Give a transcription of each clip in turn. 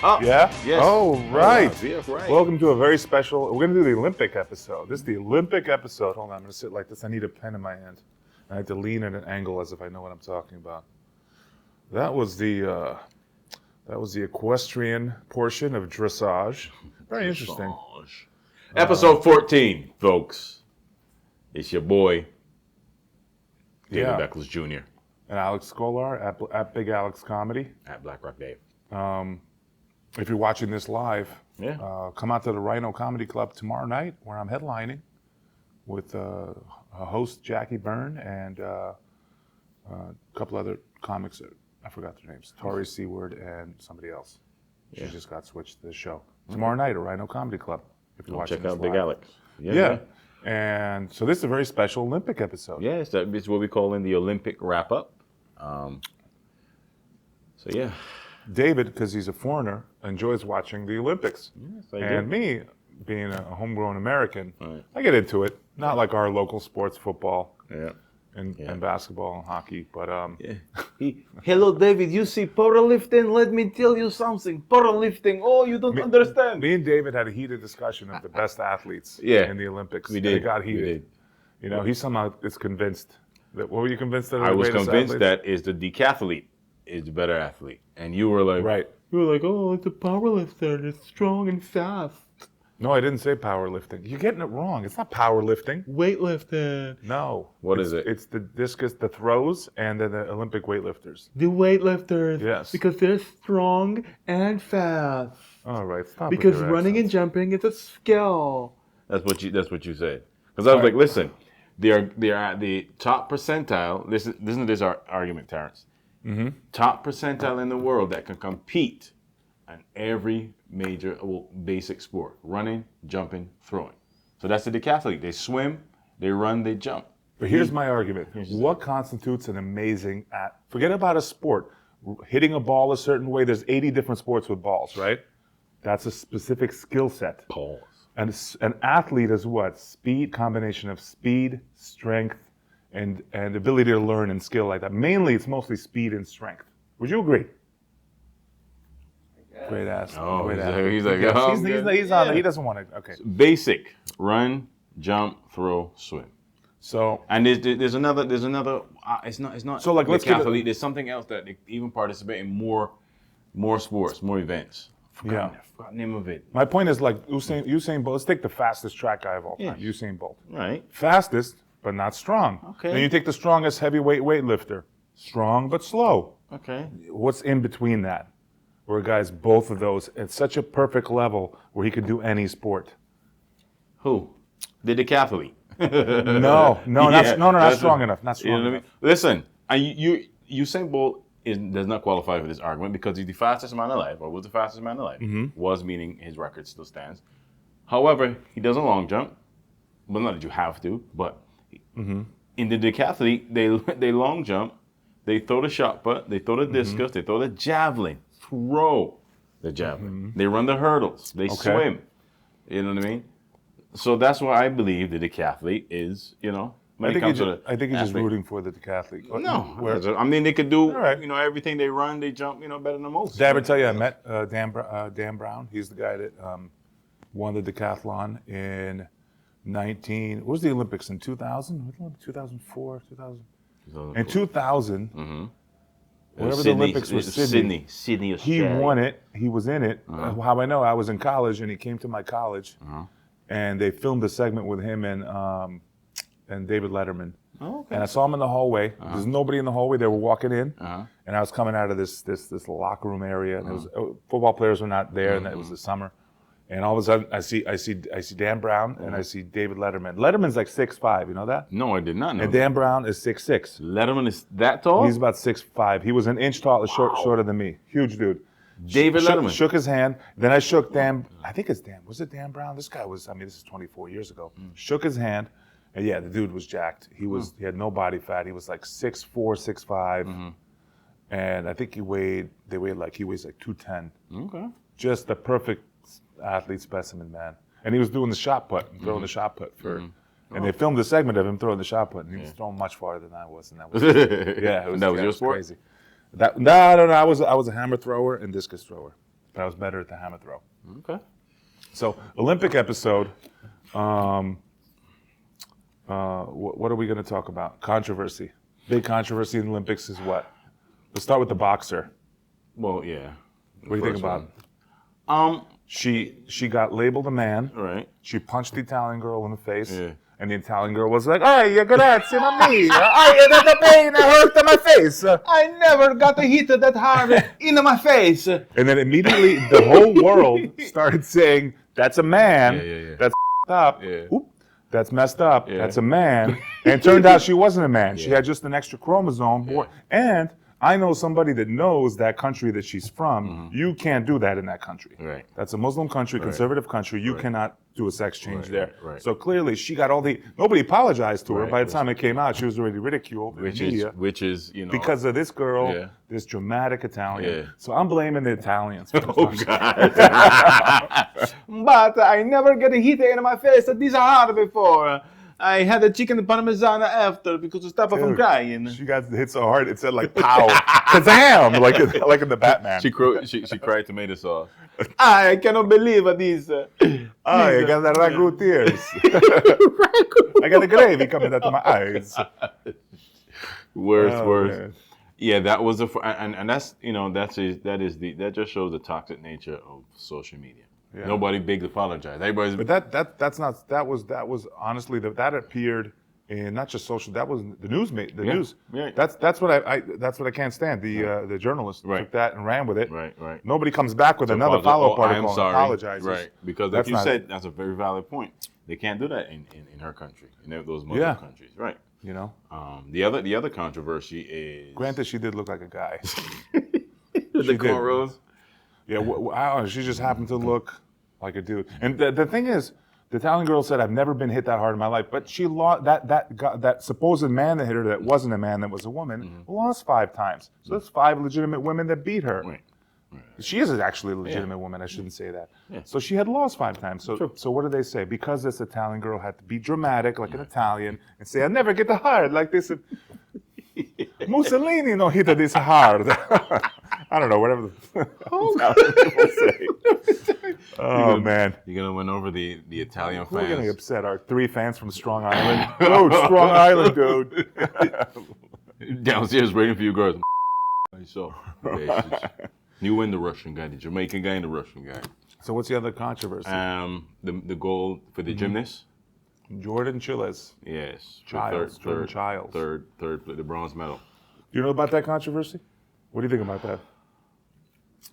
Oh, yeah? Yes. Oh, right. Yeah, right. Welcome to a very special, we're going to do the Olympic episode. This is the Olympic episode. Hold on, I'm going to sit like this. I need a pen in my hand. I have to lean at an angle as if I know what I'm talking about. That was the equestrian portion of dressage. Very interesting. Episode 14, folks. It's your boy, David Beckles Jr. And Alex Skolar at Big Alex Comedy. At Black Rock Dave. If you're watching this live, Yeah. come out to the Rhino Comedy Club tomorrow night, where I'm headlining with a host, Jackie Byrne, and a couple other comics. I forgot their names. Tori Seward and somebody else. She just got switched to the show. Tomorrow night at Rhino Comedy Club. If you're watching Check this out Big live. Alex. Yeah. And so this is a very special Olympic episode. Yeah, it's what we call in the Olympic wrap-up. So, yeah. David, because he's a foreigner, enjoys watching the Olympics. Yes, I And do. me, being a homegrown American, Right. I get into it. Not like our local sports, football Yeah. and basketball and hockey, but Hello, David. You see powerlifting? Let me tell you something. Powerlifting. Oh, you don't understand. me and David had a heated discussion of the best athletes Yeah. in the Olympics. We And did. it got We heated. did. You know, he somehow is convinced. What were you convinced that? I was convinced that is the decathlete is the better athlete, and you were like, Right. You were like, oh, it's a powerlifter. It's strong and fast. No, I didn't say powerlifting. You're getting it wrong. It's not powerlifting. Weightlifting. No. What is it? It's the discus, the throws, and then the Olympic weightlifters. The weightlifters. Yes. Because they're strong and fast. All right, stop. Because with your running and accents. jumping is a skill. That's what you said. Because I was like, listen, they are at the top percentile. Listen to this argument, Terrence. Mm-hmm. Top percentile in the world that can compete in every major basic sport: running, jumping, throwing. So that's the decathlete. They swim, they run, they jump. But here's my argument. What constitutes an amazing forget about a sport. Hitting a ball a certain way, there's 80 different sports with balls, right? That's a specific skill set. Pause. And an athlete is what? Speed, combination of speed, strength, and ability to learn and skill like that. Mainly, it's mostly speed and strength. Would you agree? Great ass. Oh, great he's ass. like, oh, he's on it. He doesn't want to. Okay. Basic: run, jump, throw, swim. So And there's another. It's not. So, like, let's get decathlete. There's something else that they even participate in more sports, more events. Forgot the name of it. my point is like Usain Bolt. Let's take the fastest track guy of all time, Yes. Usain Bolt. Right. Fastest, but not strong. Okay. Then you take the strongest heavyweight weightlifter. Strong, but slow. Okay. What's in between that? Where a guy's both of those at such a perfect level where he could do any sport. Who? The decathlete. No, not that's strong enough. Not strong You know what I enough. mean? Listen, Usain Bolt does not qualify for this argument because he's the fastest man alive, or was the fastest man alive. Was, meaning his record still stands. However, he does a long jump. Well, not that you have to, but in the decathlete, they long jump, they throw the shot put, they throw the discus, they throw the javelin, throw the javelin. They run the hurdles, they swim. You know what I mean? So that's why I believe the decathlete is, when it comes to the I think he's just athlete. rooting for the decathlete. No, I mean they could do, right. everything they run, they jump, better than most. Did I ever tell you I met Dan Brown? He's the guy that won the decathlon in what was the Olympics in 2000? 2004, 2000? In 2000, whatever the Olympics was, Sydney, Sydney, he Australia. won it. He was in it. How I know? I was in college, and he came to my college, and they filmed a segment with him and David Letterman. Oh, okay. And I saw him in the hallway. There's nobody in the hallway. They were walking in, Uh-huh. and I was coming out of this locker room area, and it was football players were not there, and it was the summer. And all of a sudden, I see Dan Brown and I see David Letterman. Letterman's like 6'5", you know that? No, I did not know. And that. Dan Brown is 6'6". Letterman is that tall? He's about 6'5". He was an inch tall, shorter than me. Huge dude. David Letterman. Shook his hand. Then I shook Dan. I think it's Dan. Was it Dan Brown? This guy was. This is 24 years ago. Shook his hand, and yeah, the dude was jacked. He had no body fat. He was like 6'4", 6'5", and I think he weighs like 210. Okay. Just the perfect athlete specimen, man. And he was doing the shot put, throwing the shot put for. And they filmed a segment of him throwing the shot put, and he was throwing much farther than I was, and that was that was your sport? crazy. No. I was a hammer thrower and discus thrower, but I was better at the hammer throw. Okay. So Olympic episode. What are we going to talk about? Controversy. Big controversy in the Olympics is what? Let's start with the boxer. Well, yeah. What do you think about? She got labeled a man. Right. She punched the Italian girl in the face. Yeah. And the Italian girl was like, "Ay, grazie, mamma. Ay, the pain hurt my face." I never got a hit that hard in my face. And then immediately the whole world started saying, "That's a man. Yeah. That's up. Yeah. Oop, that's messed up. Yeah. That's a man." And it turned out she wasn't a man. She had just an extra chromosome. Yeah. And I know somebody that knows that country that she's from. You can't do that in that country. Right. That's a Muslim country, conservative country. You cannot do a sex change there. Right. So clearly she got nobody apologized to her. Right. By the time it came out, she was already ridiculed in the media. Which is, you know. Because of this girl, Yeah. this dramatic Italian. Yeah. So I'm blaming the Italians. For Oh, God. But I never get a hit in my face. These are hard before. I had a chicken parmesan after because to stop her from crying. She got hit so hard it said like pow, kazam, like in the Batman. She cried tomato sauce. I cannot believe this. I got the ragu tears. I got the gravy coming out of my eyes. Worse. Man. Yeah, that was and that's that just shows the toxic nature of social media. Yeah. Nobody big apologized. Everybody's. But that was honestly that appeared in not just social. That was the news. News. Yeah. That's what I can't stand. The journalist took that and ran with it. Right. Nobody comes back with another follow-up article and apologizes. Right. Because like you said, that's a very valid point. They can't do that in her country, in those Muslim countries. Right. You know. The other controversy is. Granted, she did look like a guy. The cornrows. Yeah, she just happened to look like a dude. And the thing is, the Italian girl said, "I've never been hit that hard in my life." But she lost that supposed man that hit her that wasn't a man, that was a woman, lost 5 times. So that's 5 legitimate women that beat her. Right. She is actually a legitimate woman. I shouldn't say that. Yeah. So she had lost 5 times. So what do they say? Because this Italian girl had to be dramatic, like an Italian, and say, "I never get hard like this." Mussolini no hit this hard. I don't know, whatever people say. Man. You're going to win over the Italian fans. We're getting upset. Our 3 fans from Strong Island. Oh, Strong Island, dude. Downstairs waiting for you girls. So, you win the Russian guy, the Jamaican guy and the Russian guy. So what's the other controversy? The gold for the gymnast. Jordan Chiles. Yes. Childs. Jordan Childs. Third, the bronze medal. Do you know about that controversy? What do you think about that?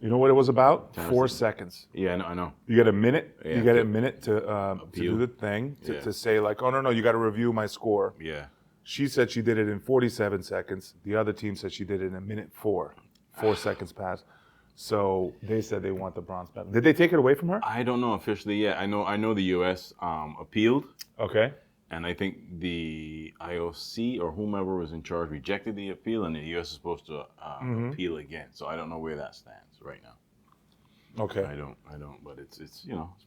You know what it was about? 4 seconds. Yeah, I know. You get a minute. Yeah, you get a minute to do the thing, Yeah. to say like, "Oh, no, you got to review my score." Yeah. She said she did it in 47 seconds. The other team said she did it in a minute 4. 4 seconds passed. So they said they want the bronze medal. Did they take it away from her? I don't know officially yet. I know the U.S. Appealed. Okay. And I think the IOC or whomever was in charge rejected the appeal, and the U.S. is supposed to appeal again. So I don't know where that stands right now. Okay. I don't. But it's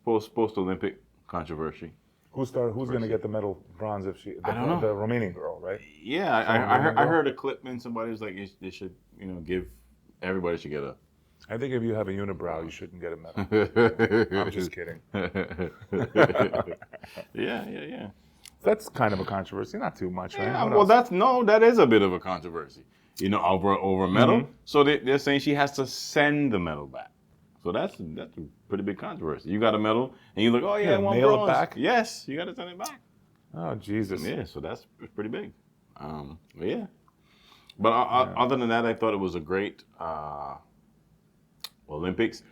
post Olympic controversy. Who's going to get the medal bronze if she? I don't know. The Romanian girl, right? Yeah, I heard a clip and somebody was like, they should give everybody should get a. I think if you have a unibrow, you shouldn't get a medal. I'm just kidding. Yeah. That's kind of a controversy, not too much, right? Yeah, well, that is a bit of a controversy, over a medal. So they're saying she has to send the medal back. So that's a pretty big controversy. You got a medle, and you look, oh yeah, I want mail bronze. it back? Yes, you got to send it back. Oh Jesus! Yeah, so that's pretty big. Yeah. But other than that, I thought it was a great Olympics.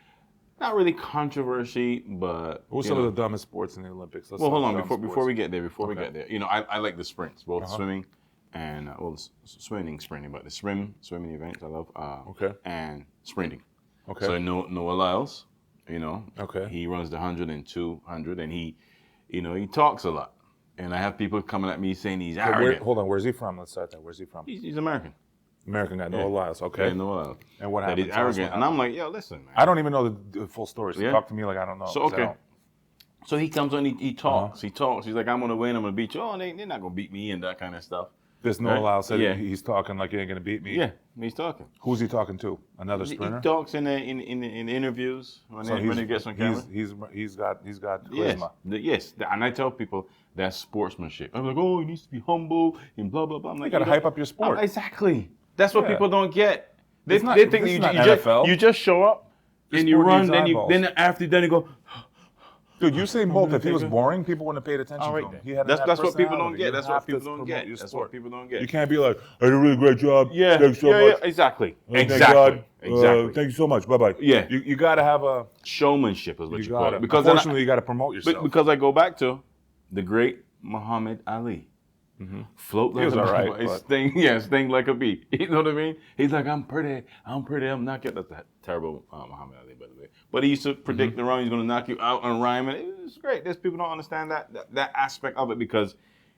Not really controversy, but what's some of the dumbest sports in the Olympics? Well, hold on before we get there. We get there, I like the sprints, both swimming and sprinting, but the swimming events I love. And sprinting. Okay. So Noah Lyles, Okay. he runs the 100 and 200, and he talks a lot. And I have people coming at me saying he's arrogant. Hold on, where's he from? Let's start there. Where's he from? He's American. American guy, Noah Lyles. Okay. Yeah, Noah Lyles. And what That happened? he's arrogant. And I'm like, yo, listen, man. I don't even know the full story, so talk to me like I don't know. So, okay. So he comes on, he talks, he talks. He's like, I'm gonna win, I'm gonna beat you. Oh, they're not gonna beat me and that kind of stuff. This Noah Lyle said he's talking like he ain't gonna beat me. Yeah, he's talking. Who's he talking to? Another sprinter? He talks in interviews when he gets on camera. He's got charisma. Yes, and I tell people that's sportsmanship. I'm like, oh, he needs to be humble and blah blah blah. I'm like, you gotta hype up your sport. Exactly. That's what people don't get. They think you just show up and you run, then after you go. Dude, Usain Bolt, if he was boring, people wouldn't have paid attention to him. That's what people don't get. That's what people don't get. That's what people don't get. You can't be like, I did a really great job. Yeah, Thanks so much. Exactly. Exactly. Exactly. Thank you so much. Bye-bye. Yeah. You got to have a... Showmanship is what you call it. Because unfortunately, you got to promote yourself. Because I go back to the great Muhammad Ali. Mm-hmm. Float like a bee. Sting like a bee. You know what I mean? He's like, I'm pretty, I'm not getting that terrible Muhammad Ali, by the way. But he used to predict the rhyme, he's going to knock you out on rhyme, and it's great. There's people don't understand that aspect of it because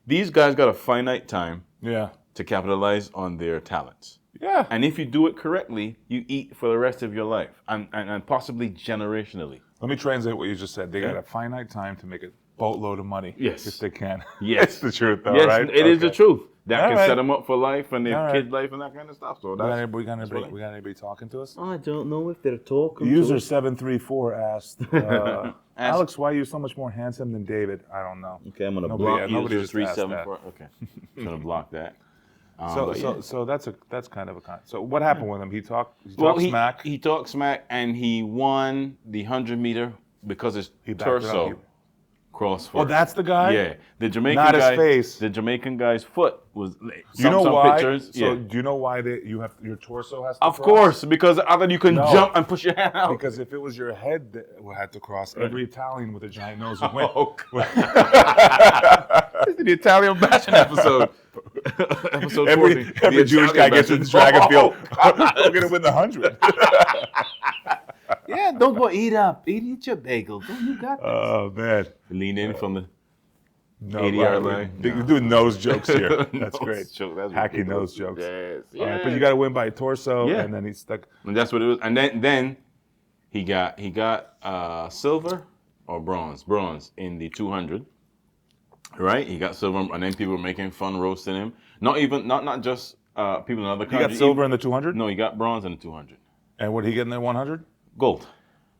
these guys got a finite time to capitalize on their talents. Yeah. And if you do it correctly, you eat for the rest of your life and possibly generationally. Let me translate what you just said. They got a finite time to make it boatload of money. Yes. If they can. Yes. It's the truth, though, yes, right? It is the truth. That All can right. set them up for life and their kid life and that kind of stuff. So we got anybody talking to us? I don't know if they're talking User 734 asked, Alex, why are you so much more handsome than David? I don't know. Okay, I'm going to block user 374. Okay. I'm going to block that. So that's kind of a so what happened with him? He talked smack. He talked smack and he won the 100-meter because his torso crossed first. Oh, that's the guy? Yeah. The Jamaican Not guy, his face. The Jamaican guy's foot was you know why? Pictures, so do you know why you have your torso has to Of cross? course, because other you can jump and push your hand out. Because if it was your head that had to cross, every Italian with a giant nose would win. This is the Italian bashing episode. Episode 40. Every Jewish guy gets in the track and field. We're going to win the 100. Yeah, don't go eat up. Eat your bagel. You got this. Oh, man. Lean in from the 80-yard line. You're doing nose jokes here. That's great. That's hacky nose jokes. Yes. All right, but you got to win by torso, and then he's stuck. And that's what it was. And then he got silver or bronze in the 200. Right? He got silver, and then people were making fun, roasting him. Not just people in other countries. He got silver in the 200? No, he got bronze in the 200. And what did he get in the 100? Gold.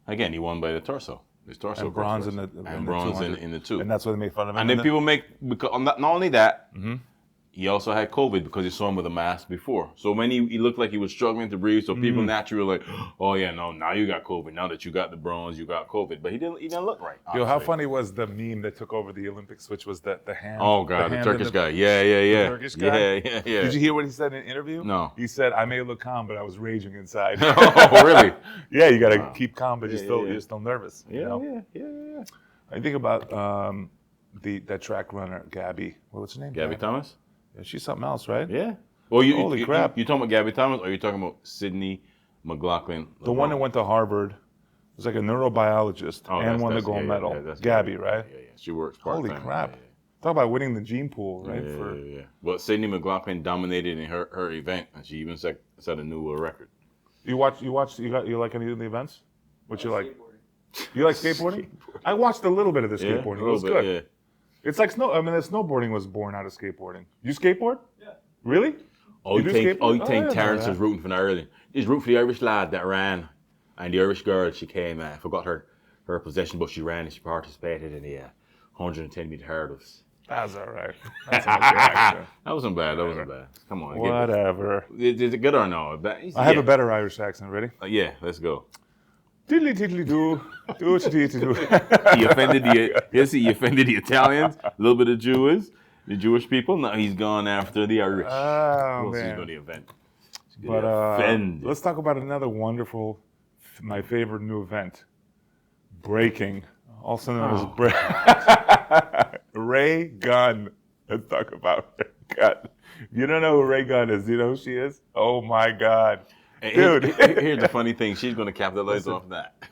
Again, he won by the torso. His torso. And bronze in the bronze in the 2. And that's why they made fun of him. And then people make because not only that. He also had COVID because he saw him with a mask before. So when he looked like he was struggling to breathe, so people naturally were like, oh yeah, no, now you got COVID. Now that you got the bronze, you got COVID. But he didn't look right. Yo, how funny was the meme that took over the Olympics, which was the hand? Oh God, the Turkish guy. Yeah. The Turkish guy? Yeah. Did you hear what he said in an interview? No. He said, I may look calm, but I was raging inside. Oh, really? Yeah, you got to keep calm, but you're still nervous. Yeah. I think about that track runner, Gabby. What's her name? Gabby Thomas? Yeah, she's something else, right? Yeah. Well, holy crap! You talking about Gabby Thomas, or are you talking about Sydney McLaughlin? The one that went to Harvard was like a neurobiologist and won the gold medal. That's Gabby, right? Yeah. She works part-time. Holy crap! Talk about winning the gene pool, right? Yeah. Well, Sydney McLaughlin dominated in her event, and she even set a new record. You like any of the events? What you like? You like skateboarding? I watched a little bit of the skateboarding. It was good. Yeah. It's like the snowboarding was born out of skateboarding. You skateboard? Yeah. Really? You think Terrence is rooting for Ireland. He's rooting for the Irish lad that ran, and the Irish girl, she came, forgot her possession, but she ran and she participated in the 110-meter hurdles. That's all right. That's an okay accent. That wasn't bad. Come on. Whatever. Is it good or no? I have a better Irish accent. Ready? Yeah, let's go. Diddly diddly do, do what you need to do. He offended the Italians, a little bit of the Jewish people. Now he's gone after the Irish. Oh, man. He's going to offend. But let's talk about another wonderful, my favorite new event, breaking, also known as Ray Gunn. Let's talk about Ray Gunn. If you don't know who Ray Gunn is, you know who she is? Oh my God. Dude. Here's the funny thing. She's going to capitalize off that.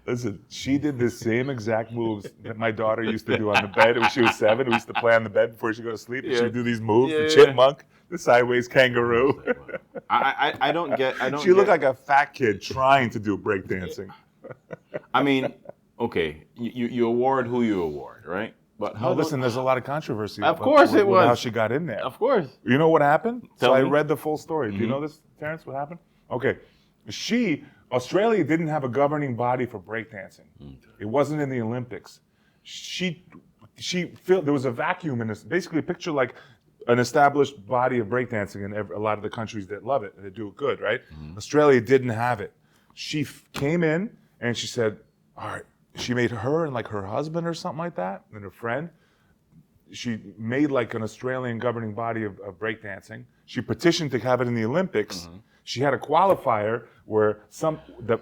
Listen, she did the same exact moves that my daughter used to do on the bed when she was 7. We used to play on the bed before she go to sleep. Yeah. She would do these moves, the chipmunk, the sideways kangaroo. I don't get. She looked like a fat kid trying to do breakdancing. I mean, okay, you award who you award, right? But No, listen, there's a lot of controversy. Of course it was. How she got in there. Of course. You know what happened? Tell I me. read the full story. Do you know this, Terrence? What happened? Okay, Australia didn't have a governing body for breakdancing. It wasn't in the Olympics. She felt there was a vacuum in this. Basically, picture like an established body of breakdancing in a lot of the countries that love it and that do it good, right? Australia didn't have it. She came in and she said, all right, she made her and like her husband or something like that and her friend. She made like an Australian governing body of breakdancing. She petitioned to have it in the Olympics. She had a qualifier where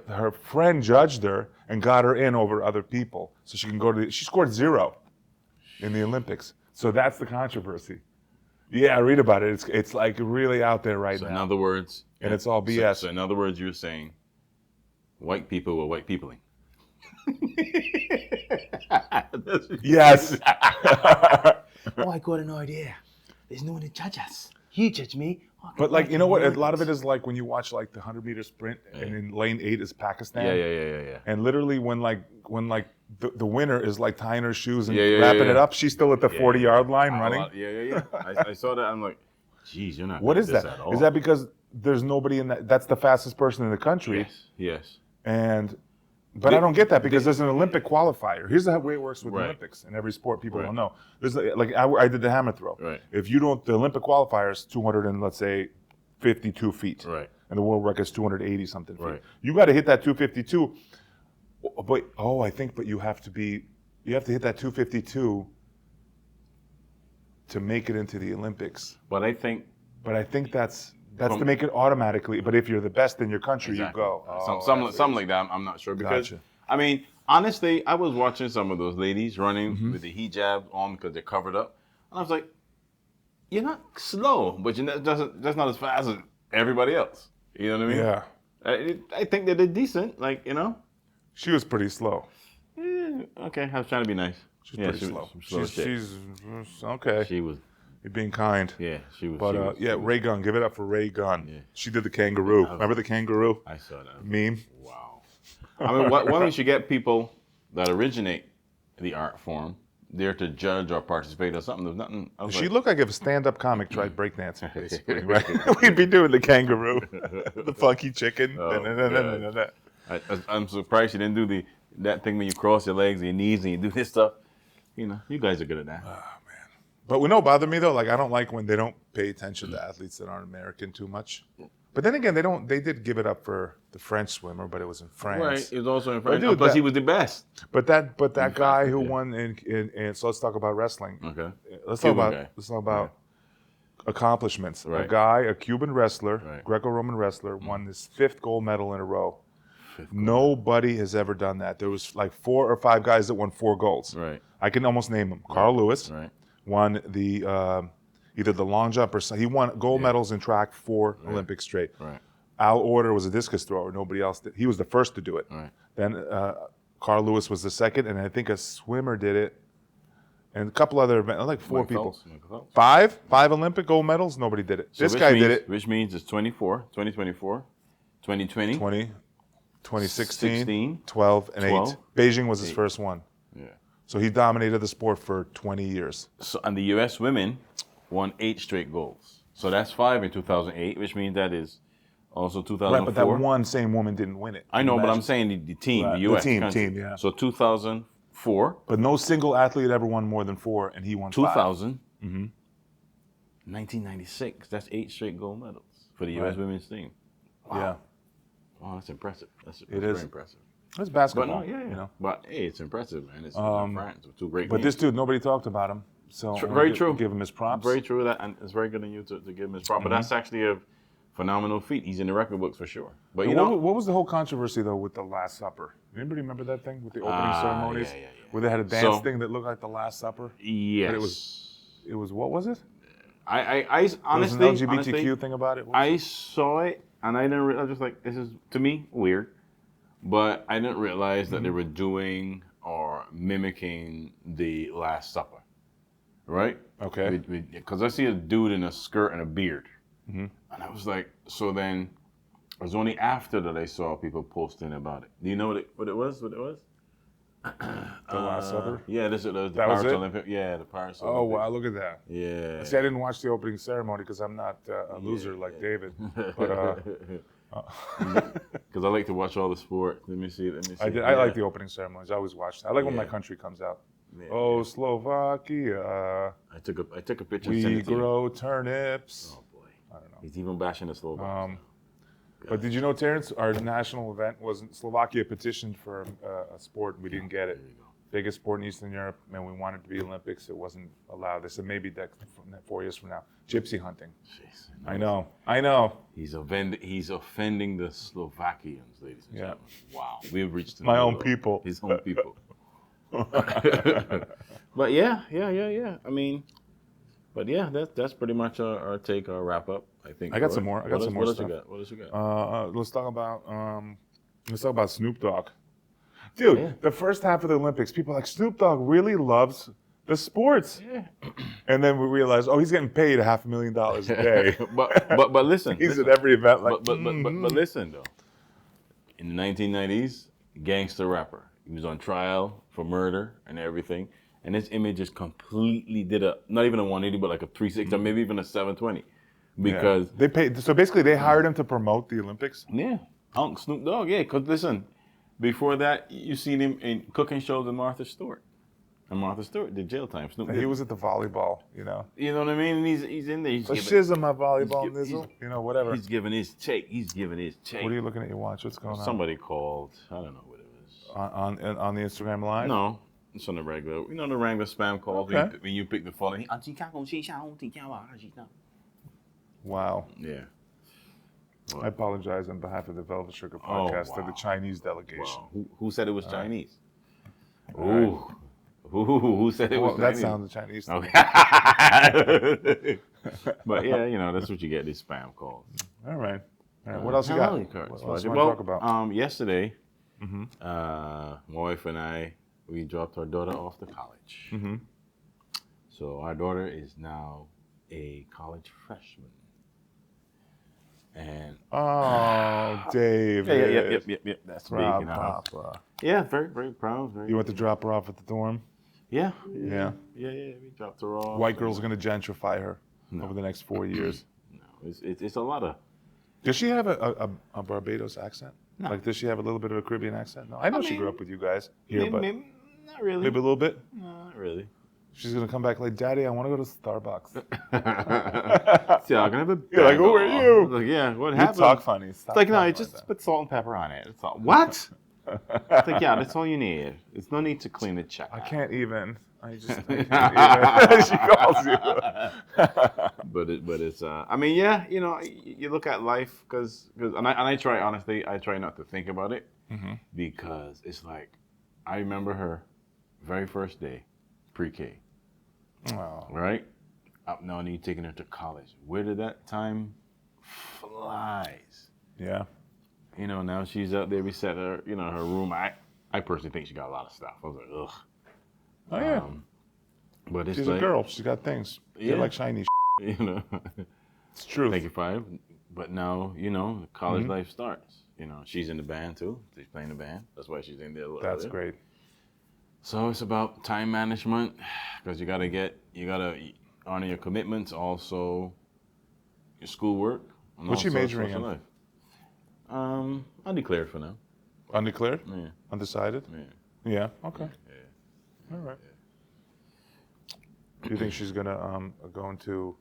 her friend judged her and got her in over other people. So she can go to she scored 0 in the Olympics. So that's the controversy. Yeah, read about it. It's like really out there right now. In other words, and it's all BS. So in other words, you're saying white people were white peopling. Yes. Oh, I got an idea. There's no one to judge us. You judge me. But like, you know what? A lot of it is like when you watch like the 100-meter sprint, and in lane 8 is Pakistan. Yeah. And literally, when the winner is like tying her shoes and wrapping it up, she's still at the 40-yard line running. Yeah. I saw that. I'm like, geez, you're not. What is that? At all. Is that because there's nobody in that? That's the fastest person in the country. Yes. But I don't get that because there's an Olympic qualifier. Here's the way it works with the Olympics in every sport. People don't know. There's like I did the hammer throw. Right. If you don't, the Olympic qualifier is 200 and let's say 52 feet. Right. And the world record is 280 something feet. Right. You got to hit that 252. But you have to hit that 252 to make it into the Olympics. But I think that's to make it automatically. But if you're the best in your country, you go. Something like that. I'm not sure because I mean, honestly, I was watching some of those ladies running with the hijab on because they're covered up, and I was like, you're not slow, but you're that's not as fast as everybody else. You know what I mean? Yeah. I think that they're decent. Like, you know. She was pretty slow. Okay, I was trying to be nice. She's pretty slow. She's okay. She was. You're being kind. Yeah, she was. But Ray Gunn. Give it up for Ray Gunn. Yeah. She did the kangaroo. Remember the kangaroo? I saw that meme. Wow. I mean, why don't you get people that originate the art form there to judge or participate or something? There's nothing. She looked like if a stand-up comic tried breakdancing, basically, right? We'd be doing the kangaroo, the funky chicken. I'm surprised she didn't do that thing when you cross your legs and your knees and you do this stuff. You know, you guys are good at that. Oh, man. But what bother me though, like I don't like when they don't pay attention to athletes that aren't American too much. But then again, they did give it up for the French swimmer, but it was in France. Right, it was also in France. Dude, Plus, he was the best. But that guy who won in so let's talk about wrestling. Okay. Let's talk about accomplishments. Right. A Cuban wrestler, Greco-Roman wrestler, won his 5th gold medal in a row. Nobody has ever done that. There was like 4 or 5 guys that won 4 golds. Right. I can almost name them. Carl Lewis won the either the long jump or he won gold medals in track 4 Olympics straight. Right. Al Order was a discus thrower. Nobody else did. He was the first to do it. Right. Then Carl Lewis was the second, and I think a swimmer did it, and a couple other events, like 4 people. 5 Olympic gold medals. Nobody did it. So this guy did it. Which means it's 2024, 2020. 2016, 16, 12, and 8. Beijing was his first one. Yeah. So he dominated the sport for 20 years. So, and the U.S. women won 8 straight golds. So that's 5 in 2008, which means that is also 2004. Right, but that one same woman didn't win it. I know, but I'm saying the team, the U.S. The country. team, yeah. So 2004. But no single athlete ever won more than 4, and he won 2000. 1996. That's 8 straight gold medals for the U.S. women's team. Wow. Yeah. Oh, that's impressive. That's very impressive. It's basketball. But no, You know? But hey, it's impressive, man. It's France with 2 great But games. this dude, nobody talked about him. So very true. Give him his props. Very true. And it's very good of you to give him his props. But that's actually a phenomenal feat. He's in the record books for sure. But what was the whole controversy though with the Last Supper? Anybody remember that thing with the opening ceremonies? Yeah. Where they had a dance thing that looked like the Last Supper? Yes. But it was what was it? I honestly, there was an LGBTQ thing about it. I saw it and I didn't. I was just like, this is to me weird, but I didn't realize that they were doing or mimicking the Last Supper, right? Okay. Because I see a dude in a skirt and a beard, and I was like, so then it was only after that I saw people posting about it. Do you know what it was? What it was? The Last Supper? Yeah, this is the That was Paris it? Olympic. Yeah, the Paris Oh, Olympics. wow, look at that. Yeah. See, I didn't watch the opening ceremony because I'm not a loser like David. But Because I like to watch all the sport. Let me see. I like the opening ceremonies. I always watch that. I like when my Yeah. country comes out. Yeah, Oh, yeah. Slovakia, I took a picture. And sent we it to you. grow turnips. Oh boy. I don't know. He's even bashing the Slovaks. But did you know, Terrence, our national event wasn't Slovakia petitioned for a sport and we didn't get it. There you go. Biggest sport in Eastern Europe, and we wanted to be Olympics. It wasn't allowed. They said maybe 4 years from now. Gypsy hunting. Jeez. I know. He's offending the Slovakians, ladies and Yeah. gentlemen. Wow. We've reached the My new own level. people. His own people. But yeah. I mean, but yeah, that's pretty much our take, our wrap up. I think. I got Roy. some more. I got some more What stuff. else you got? Let's talk about Snoop Dogg. Dude, Yeah. the first half of the Olympics, people are like, Snoop Dogg really loves the sports. Yeah. And then we realized, oh, he's getting paid $500,000 a day. but listen. He's listen. at every event like, But listen though. In the 1990s, gangster rapper. He was on trial for murder and everything, and his image just completely did not even a 180, but like a 360, or maybe even a 720, because they paid. So basically, they hired him to promote the Olympics. yeah, Unc Snoop Dogg, yeah. Cause listen, before that, you seen him in cooking shows with Martha Stewart, and Martha Stewart did jail time. Snoop And did. he was at the volleyball, you know. You know what I mean? And he's in there. He's So giving, shiz on my volleyball he's- nizzle, you know, whatever. he's giving his take. He's giving his take. What are you looking at your watch? What's going on? Somebody called. I don't know what it was. On the Instagram live? No, it's on the regular. You know the regular spam calls Okay. when you pick the phone. Wow. Yeah. I apologize on behalf of the Velvet Sugar Oh, podcast to the wow. Chinese delegation. Wow. Who said it was Chinese? All right. Ooh. Who said it Well, was that Chinese? sounds Chinese. To me. Okay. But yeah, you know, that's what you get, these spam calls. All right. What else you got? Hello, What Kurt. else you want to Well, talk about? yesterday, my wife and I, we dropped our daughter off to college. Mm-hmm. So our daughter is now a college freshman. And Oh, David. yeah. That's big, Proud you know. Papa. Yeah, very, very proud. Very You went to drop her off at the dorm? Yeah. Yeah. We dropped her off. White girls are going to gentrify her No. over the next 4 years. No, it's a lot of. Does she have a Barbados accent? No. Like, does she have a little bit of a Caribbean accent? No, I know she mean, grew up with you guys here, but maybe, not really. maybe a little bit. No, not really. She's going to come back like, Daddy, I want to go to Starbucks. See, I'm gonna have a. You're like, who are bag you? off. Like, yeah, what You happened? talk funny. Stop It's like, no, talking you just like put salt and pepper on it. It's all, what? It's like, yeah, that's all you need. There's no need to clean the check. I can't even. I can't even. She calls you. But it's I mean, yeah, you know, you look at life because I try, honestly, I try not to think about it because it's like I remember her very first day, pre-K, Oh. right? Up now, and you taking her to college. Where did that time flies? Yeah. You know, now she's out there. We set her, you know, her room. I personally think she got a lot of stuff. I was like, ugh. Oh, yeah. But it's She's like, a girl. She's got things. Yeah. They like shiny. you know. It's true. Thank you, Five. But now, you know, college life starts. You know, she's in the band too. She's playing the band. That's why she's in there a little That's earlier. great. So it's about time management because you gotta honor your commitments, also your schoolwork. and What's she also majoring social in? life. Undeclared for now. Undeclared? Yeah. Undecided? Yeah. Yeah. Okay. All right. Do you think she's gonna go into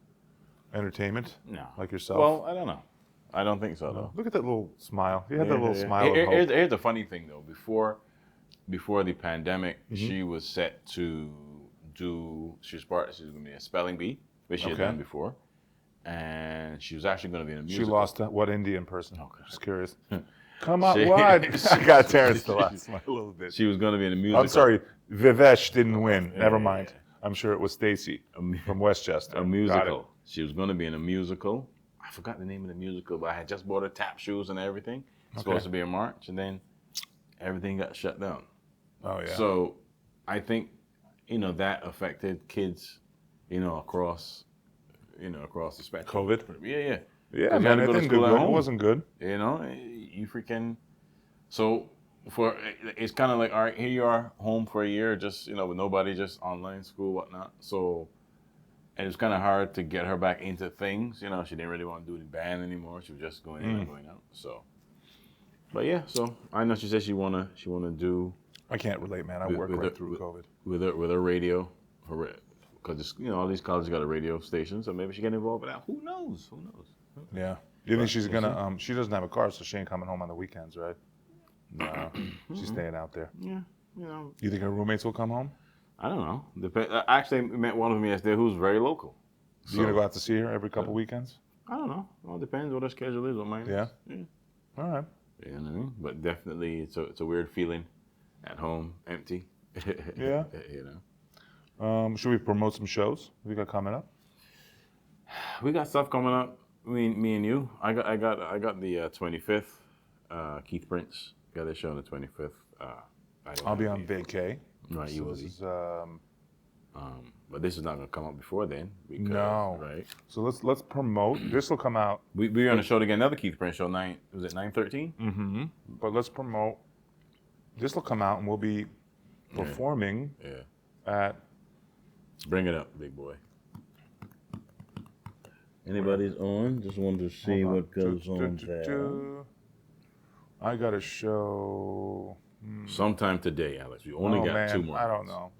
entertainment No. like yourself? Well, I don't know. I don't think so though. Look at that little smile. You had that Yeah, little yeah. smile of hope. Here's the funny thing though. Before the pandemic, Mm-hmm. she was set to do. She was going to be a spelling bee, which she had Okay. done before, and she was actually going to be in a She musical. lost to what Indian person? Okay. Just curious. Come on, She- what? I got Terrence to last a little bit. She was going to be in a musical. I'm sorry, Vivesh didn't win. Never mind. I'm sure it was Stacy from Westchester. A Got musical. it. She was going to be in a musical. I forgot the name of the musical, but I had just bought her tap shoes and everything. It's supposed to be in March, and then everything got shut down. Oh yeah. So I think, you know, that affected kids, you know, across the spectrum. COVID? Yeah, yeah. Yeah, You man, had to it go to didn't school go at good. It home. wasn't good. You know, you freaking. So it's kind of like, all right, here you are, home for a year, just with nobody, just online school, whatnot. So, and it was kind of hard to get her back into things. She didn't really want to do the band anymore. She was just going in and going out. So, but yeah, so I know she said she wanna do. I can't relate, man. I worked right through COVID. With her radio, because all these colleges got a radio station, so maybe she get involved with that. Who knows? Yeah. Do you think she's gonna? She doesn't have a car, so she ain't coming home on the weekends, right? No, she's staying out there. Yeah, You think her roommates will come home? I don't know. I actually met one of them yesterday who's very local. You gonna go out to see her every couple weekends? I don't know. Well, it depends what her schedule is. What mine is. Yeah. All right. You know what I mean? But definitely, it's a weird feeling at home, empty. Yeah. Should we promote some shows we got coming up? We got stuff coming up. Me and you. I got the 25th. Keith Prince got a show on the 25th. I'll be on vacay. Right, you will be. But this is not going to come up before then. Because, no. Right. So let's promote. This will come out. We're on the show to get another Keith Prince show. Was it 9/13? Mm-hmm. But let's promote. This will come out, and we'll be performing at. Bring it up, big boy. Anybody's on? Just wanted to see what goes on there. I got a show. Sometime today, Alex. We only got 2 more. I don't know.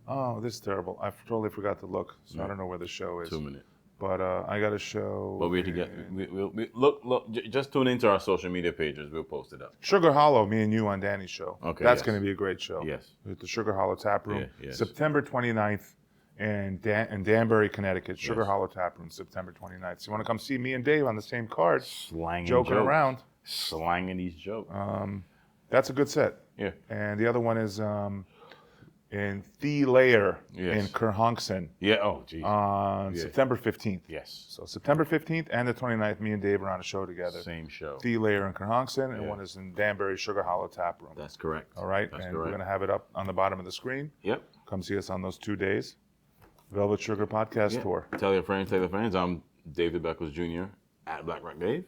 Oh, this is terrible. I totally forgot to look, so I don't know where the show is. 2 minutes. But I got a show. But we have to get. We look. Just tune into our social media pages. We'll post it up. Sugar Hollow, me and you on Danny's show. Okay. That's going to be a great show. Yes. At the Sugar Hollow Tap Room. Yes. September 29th in Danbury, Connecticut. Sugar Hollow Tap Room, September 29th. So you want to come see me and Dave on the same card? Slanging joking jokes. Around. Slanging these jokes. That's a good set. Yeah. And the other one is in The Layer Yes. in Kerhonkson. Yeah. Oh, geez. On September 15th. Yes. So September 15th and the 29th, me and Dave are on a show together. Same show. The Layer in Kerhonkson, and one is in Danbury Sugar Hollow Tap Room. That's correct. All right, That's and correct. we're going to have it up on the bottom of the screen. Yep. Come see us on those 2 days. Velvet Sugar Podcast Tour. Tell your friends, I'm David Beckles Jr. at Black Rock Dave.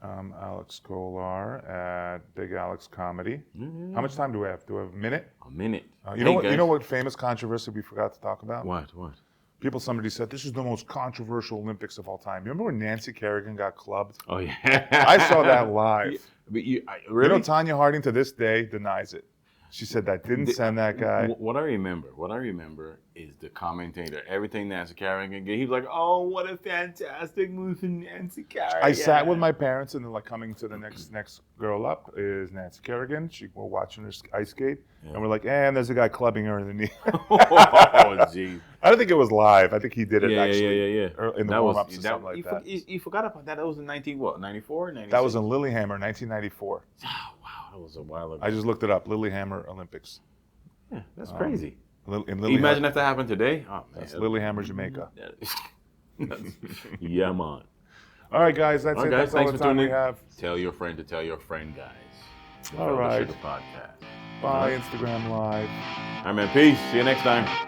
I'm Alex Kolar at Big Alex Comedy. How much time do we have? Do we have a minute? A minute. You know what famous controversy we forgot to talk about? What? Somebody said, this is the most controversial Olympics of all time. You remember when Nancy Kerrigan got clubbed? Oh, yeah. I saw that live. But really? You know, Tanya Harding to this day denies it. She said that didn't send that guy. What I remember is the commentator. Everything Nancy Kerrigan did, he was like, "Oh, what a fantastic move from Nancy Kerrigan." I sat with my parents, and they're coming to the next girl up is Nancy Kerrigan. We're watching her ice skate, and we're like, and there's a guy clubbing her in the knee. Oh, geez. I don't think it was live. I think he did it actually in the warm-ups or something like that. You forgot about that. That was in 94, 96? That was in Lillehammer, 1994. Oh, wow. That was a while ago. I just looked it up. Lillehammer Olympics. Yeah, that's crazy. Imagine if that happened today. Oh, man. That's Lillehammer, Jamaica. Yeah, man. All right, guys. That's it. That's all the time we have. Tell your friend to tell your friend, guys. All right. Podcast. Bye, Instagram Live. All right, man. Peace. See you next time.